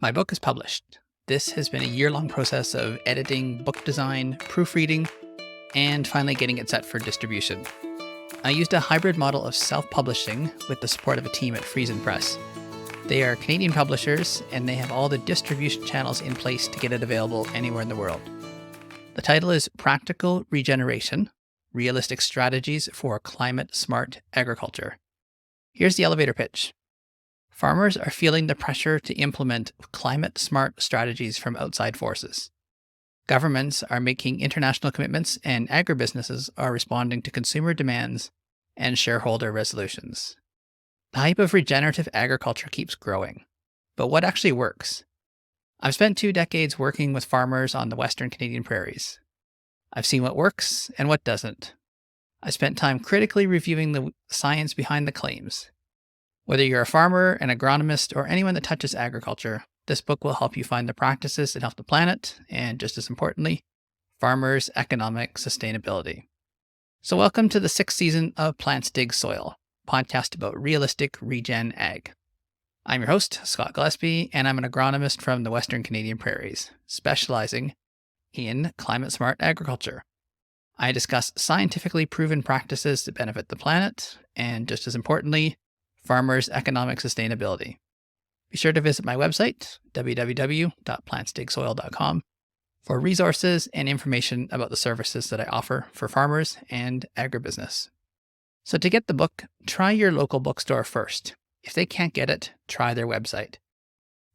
My book is published. This has been a year-long process of editing, book design, proofreading, and finally getting it set for distribution. I used a hybrid model of self-publishing with the support of a team at FriesenPress. They are Canadian publishers, and they have all the distribution channels in place to get it available anywhere in the world. The title is Practical Regeneration: Realistic Strategies for Climate-Smart Agriculture. Here's the elevator pitch. Farmers are feeling the pressure to implement climate-smart strategies from outside forces. Governments are making international commitments, and agribusinesses are responding to consumer demands and shareholder resolutions. The hype of regenerative agriculture keeps growing. But what actually works? I've spent 2 decades working with farmers on the Western Canadian Prairies. I've seen what works and what doesn't. I spent time critically reviewing the science behind the claims. Whether you're a farmer, an agronomist, or anyone that touches agriculture, this book will help you find the practices that help the planet and, just as importantly, farmers' economic sustainability. So welcome to the 6th season of Plants Dig Soil, a podcast about realistic regen ag. I'm your host, Scott Gillespie, and I'm an agronomist from the Western Canadian Prairies, specializing in climate-smart agriculture. I discuss scientifically proven practices that benefit the planet and, just as importantly, farmers' economic sustainability. Be sure to visit my website, www.plantsdigsoil.com, for resources and information about the services that I offer for farmers and agribusiness. So to get the book, try your local bookstore first. If they can't get it, try their website.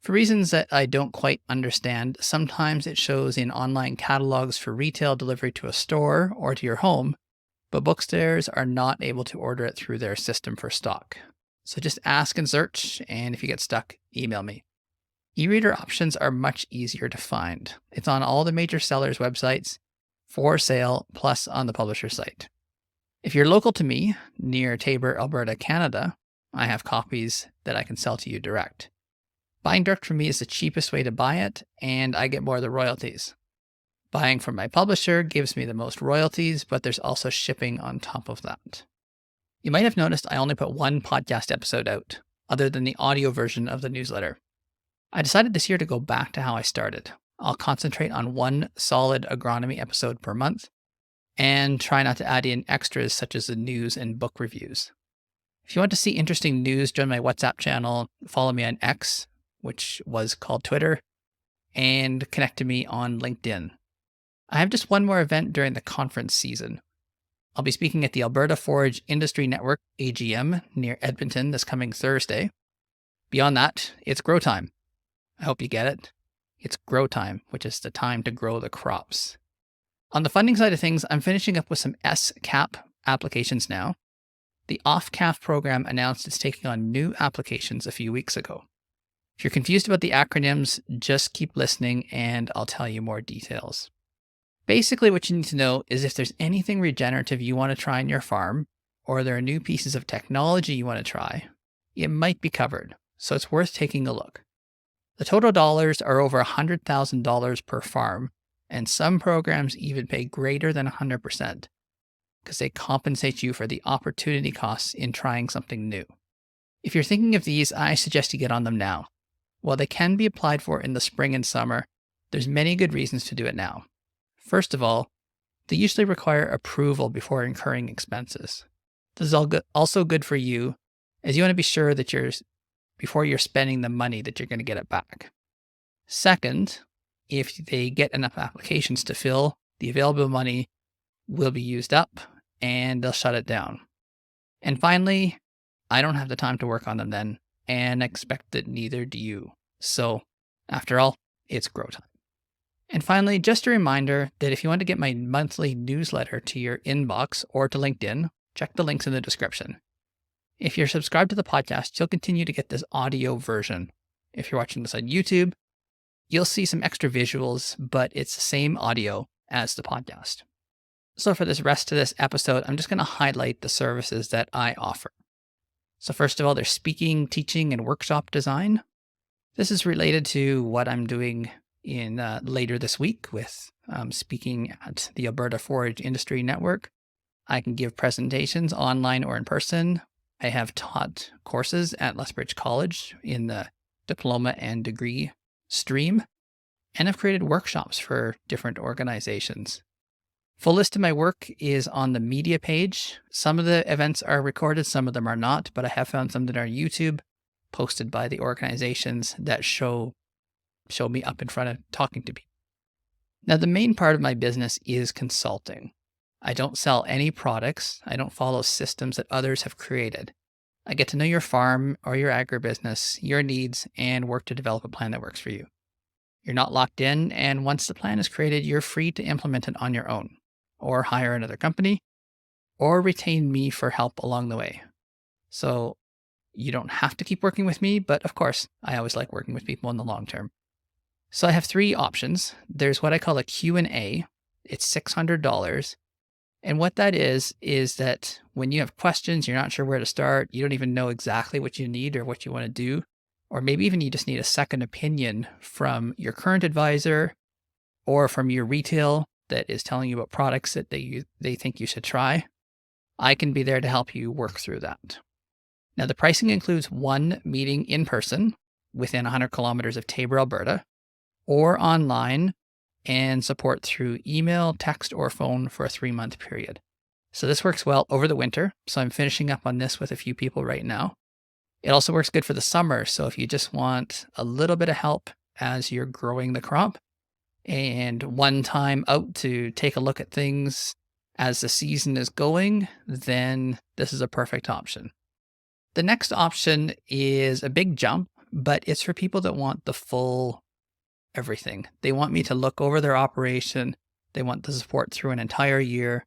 For reasons that I don't quite understand, sometimes it shows in online catalogs for retail delivery to a store or to your home, but bookstores are not able to order it through their system for stock. So just ask and search, and if you get stuck, email me. E-reader options are much easier to find. It's on all the major sellers' websites, for sale, plus on the publisher site. If you're local to me, near Taber, Alberta, Canada, I have copies that I can sell to you direct. Buying direct from me is the cheapest way to buy it, and I get more of the royalties. Buying from my publisher gives me the most royalties, but there's also shipping on top of that. You might have noticed I only put one podcast episode out, other than the audio version of the newsletter. I decided this year to go back to how I started. I'll concentrate on one solid agronomy episode per month, and try not to add in extras such as the news and book reviews. If you want to see interesting news, join my WhatsApp channel, follow me on X, which was called Twitter, and connect to me on LinkedIn. I have just one more event during the conference season. I'll be speaking at the Alberta Forage Industry Network, AGM, near Edmonton this coming Thursday. Beyond that, it's grow time. I hope you get it. It's grow time, which is the time to grow the crops. On the funding side of things, I'm finishing up with some SCAP applications now. The off-calf program announced it's taking on new applications a few weeks ago. If you're confused about the acronyms, just keep listening and I'll tell you more details. Basically, what you need to know is if there's anything regenerative you want to try on your farm, or there are new pieces of technology you want to try, it might be covered, so it's worth taking a look. The total dollars are over $100,000 per farm, and some programs even pay greater than 100%, because they compensate you for the opportunity costs in trying something new. If you're thinking of these, I suggest you get on them now. While they can be applied for in the spring and summer, there's many good reasons to do it now. First of all, they usually require approval before incurring expenses. This is also good for you, as you want to be sure that before you're spending the money that you're going to get it back. Second, if they get enough applications to fill, the available money will be used up and they'll shut it down. And finally, I don't have the time to work on them then, and expect that neither do you. So, after all, it's grow time. And finally, just a reminder that if you want to get my monthly newsletter to your inbox or to LinkedIn, check the links in the description. If you're subscribed to the podcast, you'll continue to get this audio version. If you're watching this on YouTube, you'll see some extra visuals, but it's the same audio as the podcast. So for this rest of this episode, I'm just going to highlight the services that I offer. So first of all, there's speaking, teaching, and workshop design. This is related to what I'm doing in later this week with speaking at the Alberta Forage Industry Network. I can give presentations online or in person. I have taught courses at Lethbridge College in the diploma and degree stream, and I've created workshops for different organizations. Full list of my work is on the media page. Some of the events are recorded, some of them are not, but I have found some that are YouTube, posted by the organizations that show me up in front of talking to people. Now, the main part of my business is consulting. I don't sell any products. I don't follow systems that others have created. I get to know your farm or your agribusiness, your needs, and work to develop a plan that works for you. You're not locked in, and once the plan is created, you're free to implement it on your own, or hire another company, or retain me for help along the way. So you don't have to keep working with me, but of course, I always like working with people in the long term. So I have three options. There's what I call a Q&A. It's $600. And what that is that when you have questions, you're not sure where to start, you don't even know exactly what you need or what you want to do, or maybe even you just need a second opinion from your current advisor or from your retail that is telling you about products that they think you should try, I can be there to help you work through that. Now, the pricing includes one meeting in person within 100 kilometers of Tabor, Alberta, or online, and support through email, text, or phone for a 3-month period. So this works well over the winter. So I'm finishing up on this with a few people right now. It also works good for the summer. So if you just want a little bit of help as you're growing the crop and one time out to take a look at things as the season is going, then this is a perfect option. The next option is a big jump, but it's for people that want the full everything. They want me to look over their operation. They want the support through an entire year.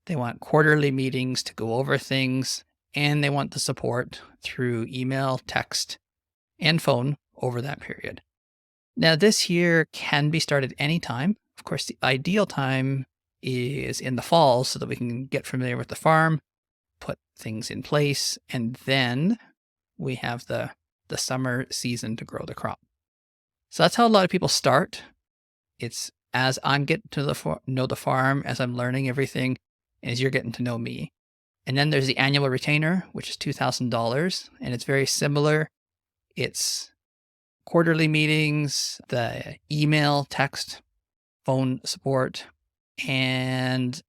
They want quarterly meetings to go over things, and they want the support through email, text, and phone over that period. Now, this year can be started anytime. Of course, the ideal time is in the fall so that we can get familiar with the farm, put things in place, and then we have the summer season to grow the crop. So that's how a lot of people start. It's as I'm getting to know the farm, as I'm learning everything, and as you're getting to know me. And then there's the annual retainer, which is $2,000, and it's very similar. It's quarterly meetings, the email, text, phone support, and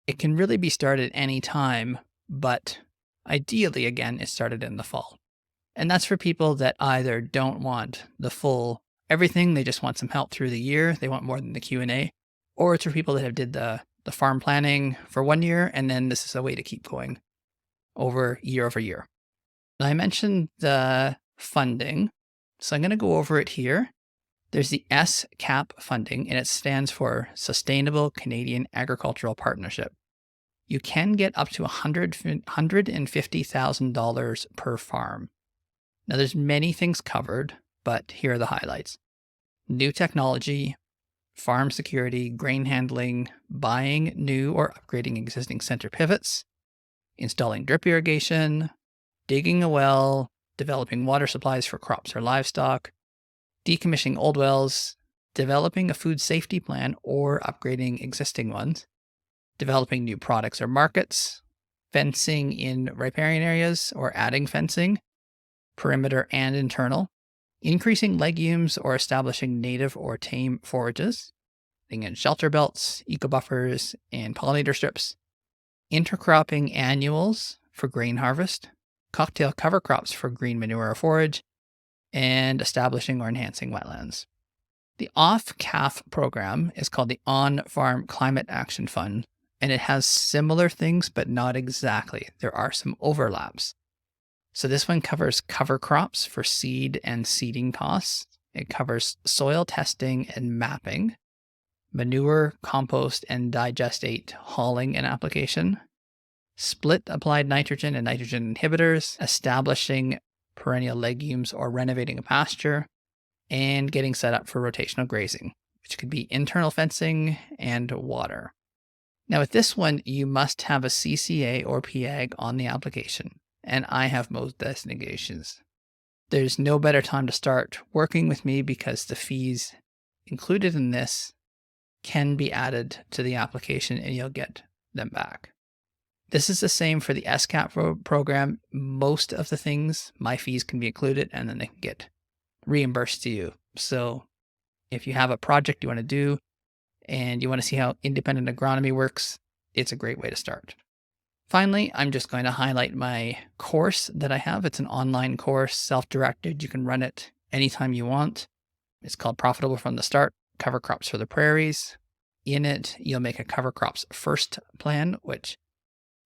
it can really be started any time, but ideally, again, it's started in the fall. And that's for people that either don't want the full everything, they just want some help through the year, they want more than the Q&A, or it's for people that have did the farm planning for 1 year, and then this is a way to keep going over year. Now, I mentioned the funding, so I'm going to go over it here. There's the SCAP funding, and it stands for Sustainable Canadian Agricultural Partnership. You can get up to $150,000 per farm. Now, there's many things covered, but here are the highlights. New technology, farm security, grain handling, buying new or upgrading existing center pivots, installing drip irrigation, digging a well, developing water supplies for crops or livestock, decommissioning old wells, developing a food safety plan or upgrading existing ones, developing new products or markets, fencing in riparian areas or adding fencing, perimeter and internal, increasing legumes or establishing native or tame forages, putting in shelter belts, eco-buffers, and pollinator strips, intercropping annuals for grain harvest, cocktail cover crops for green manure or forage, and establishing or enhancing wetlands. The off-CAF program is called the On-Farm Climate Action Fund, and it has similar things, but not exactly. There are some overlaps. So this one covers cover crops for seed and seeding costs. It covers soil testing and mapping, manure, compost, and digestate hauling and application, split applied nitrogen and nitrogen inhibitors, establishing perennial legumes or renovating a pasture, and getting set up for rotational grazing, which could be internal fencing and water. Now with this one, you must have a CCA or PAG on the application, and I have most designations. There's no better time to start working with me because the fees included in this can be added to the application and you'll get them back. This is the same for the SCAP program. Most of the things, my fees can be included and then they can get reimbursed to you So if you have a project you want to do and you want to see how independent agronomy works, it's a great way to start. Finally, I'm just going to highlight my course that I have. It's an online course, self-directed. You can run it anytime you want. It's called Profitable from the Start, Cover Crops for the Prairies. In it, you'll make a cover crops first plan, which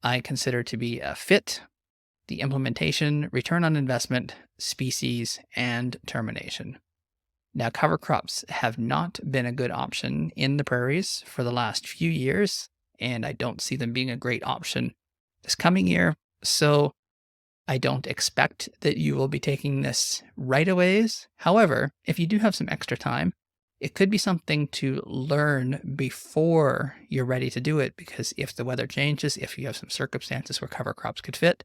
I consider to be a fit, the implementation, return on investment, species, and termination. Now, cover crops have not been a good option in the prairies for the last few years, and I don't see them being a great option this coming year. So I don't expect that you will be taking this right away. However, if you do have some extra time, it could be something to learn before you're ready to do it, because if the weather changes, if you have some circumstances where cover crops could fit,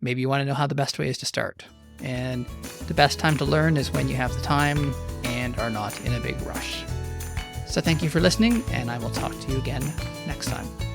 maybe you want to know how the best way is to start. And the best time to learn is when you have the time and are not in a big rush. So thank you for listening, and I will talk to you again next time.